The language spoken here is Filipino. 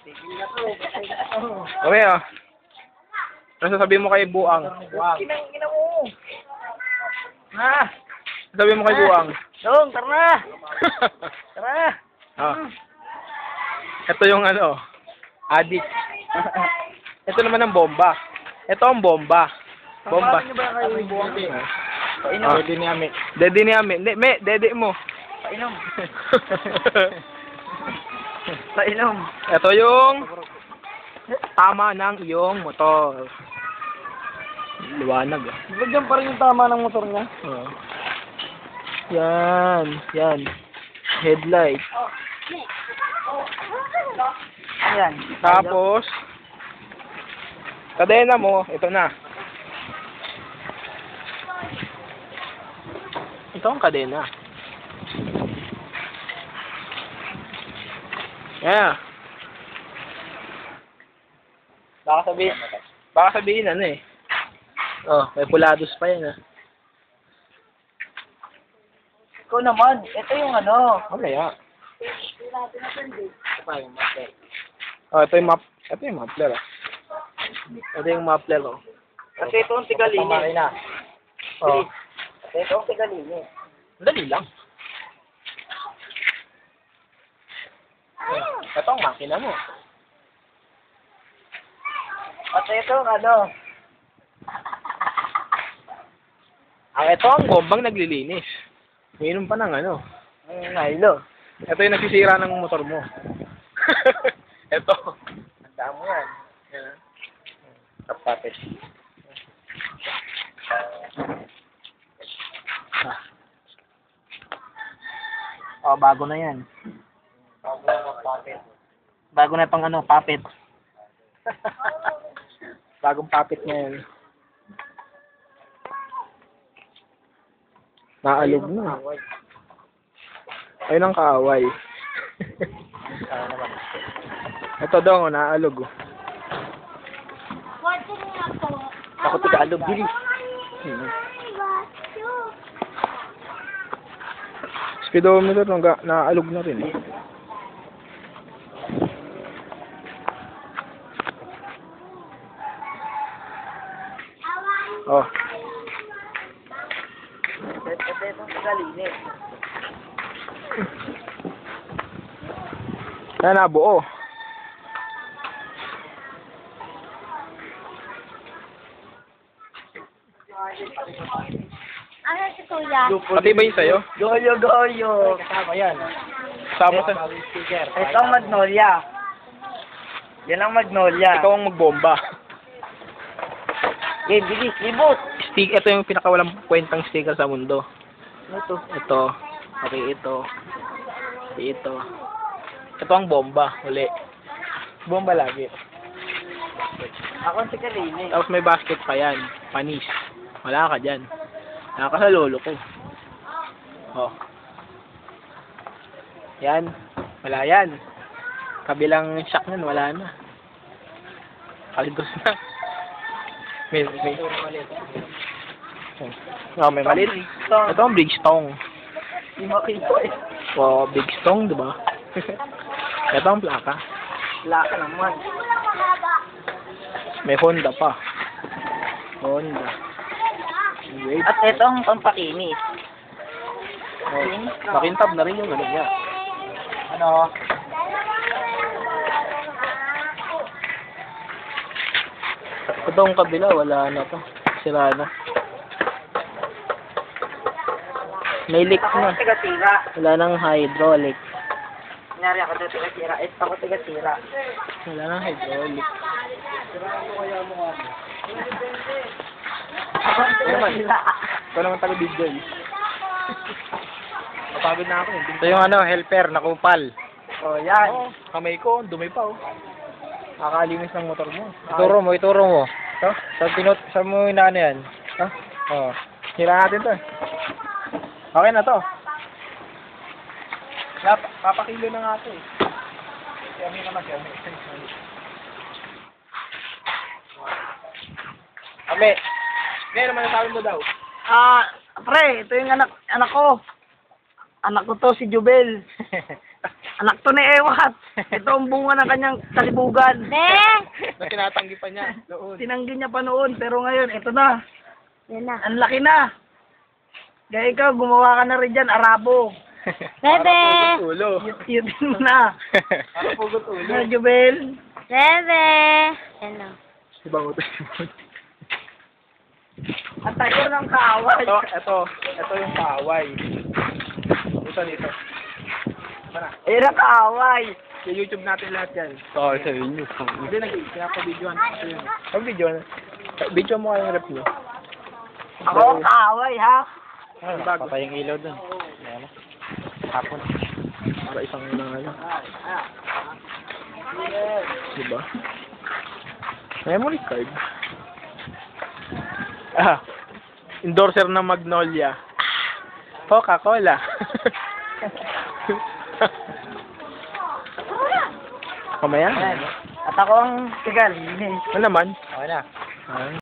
Tigil na to. Patay na to. Okay, oh. Ano sasabihin mo kay Buang? Kinang mo. Ha? Sabihin mo kay Buang? Dong, tara na. Tara na. Oh. Ito yung ano, adik. Ito naman ang bomba. Ito ang bomba. Bomba. Paano ba kayo yung Buang? Painom. Oh, Dede ni Ami. Dede ni Ami. Me, dede mo. Painom. Painom. Ito yung tama ng iyong motor. Liwanag, ah. Diyan pa rin yung tama ng motor niya. Oh. Yan. Yan. Headlight. Ayan. Tapos, kadena mo, ito na. Ito ang kadena. Yeah. Baka sabihin ano eh. Oh, may pulados pa yan ah. Ikaw naman. Ito yung ano. Mamaya. Oh, ito yung ito yung muffler ah. Ito yung muffler oh. Kasi ito ang tigalini. Oh. Kasi ito ang tigalini. Dali lang. Ito ang makina mo. At ito ang ano. Ito ang bombang naglilinis. Mayroon pa ng ano. Ang nailo. Ito yung nagsisira ng motor mo. Ito. Tandaan mo yan. Yan. Kapatid. Oh, bago na yan. Bago na itong ano, puppet. Bagong puppet ngayon. Naalog na. Ayun ang kaaway. Ito daw, naalog. Takot ka alog, Billy. Speedometer, naalog na rin. Oh. Ito yung tigalini. Yan na, buo. Ano si Kuya? Pati ba yun sa'yo? Goyo. Kasama yan. Kasama sa... Ito ang magnolia. Yan ang magnolia. Ikaw ang magbomba. Okay, bilis, libot. Ito yung pinakawalang kwentang sticker sa mundo. Ito. Ito. Okay, ito. Okay, ito. Ito ang bomba. Uli. Bomba lagi. Ako ang tigalini. Tapos may basket pa yan. Panis. Wala ka dyan. Wala ka sa lolo ko. Oh. Yan. Wala yan. Kabilang shock nun, wala na. Kaldos na. May. Oh, may maliit. Ito ang Bridgestone. Hindi makita eh. Oh, Bridgestone, di ba? Ito ang plaka. Wala ka naman. May Honda pa. Honda. Wait. At ito ang pampakinis. Oh, makintab na rin yung ano niya. Ano? Ito ang kabila, wala na to. Sira na. May leak Ako na. ang tigasira. Wala nang hydraulic. Kunyari ako doon tigasira. Ito ako tigasira. Wala nang hydraulic. Ako ang tigasira. Ito naman taga-video eh. Napagod na ako eh. Ito yung ano, helper, nakupal. Oh, yan. Oh, kamay ko, dumi pa oh. Nakakalinis ng motor mo. Ituro mo. Ito? Saan mo inaano yan? Ha? Oh. Hira natin to eh. Okay na to. Papakilo na nga to eh. Siyamin naman, siyamin. Ame, ngayon naman nasabi mo daw. Pre, ito yung anak ko. Anak ko to, si Jubel. Anak to ni Ewat. Ito ang bunga ng kanyang kalibugan. Na tinatanggi pa niya. Doon. Tinanggi niya pa noon, pero ngayon, ito na. Yan na. Ang laki na. Kaya ikaw, gumawa ka na rin dyan, Arabo. Bebe! Ulo. Yutin mo na. Para pugot ulo. Na, Jubel. Bebe! Yan na. Ibang uto. At tayo ng kaaway. Ito yung kaaway. Dito. Ayun ang kaaway. Sa YouTube natin lahat yan. Oo, sa inyo. Hindi, pinapabidyoan ko yun. Pag-video na. Video mo kayong rep nyo. Ako ang kaaway, ha? Patay yung ilaw dun. Ayan na. Hapon. Para isang ano. Diba? Memory card. Endorser ng Magnolia. Coca-Cola. Kamaya? At ako ang tigal. Ano naman? Okay na.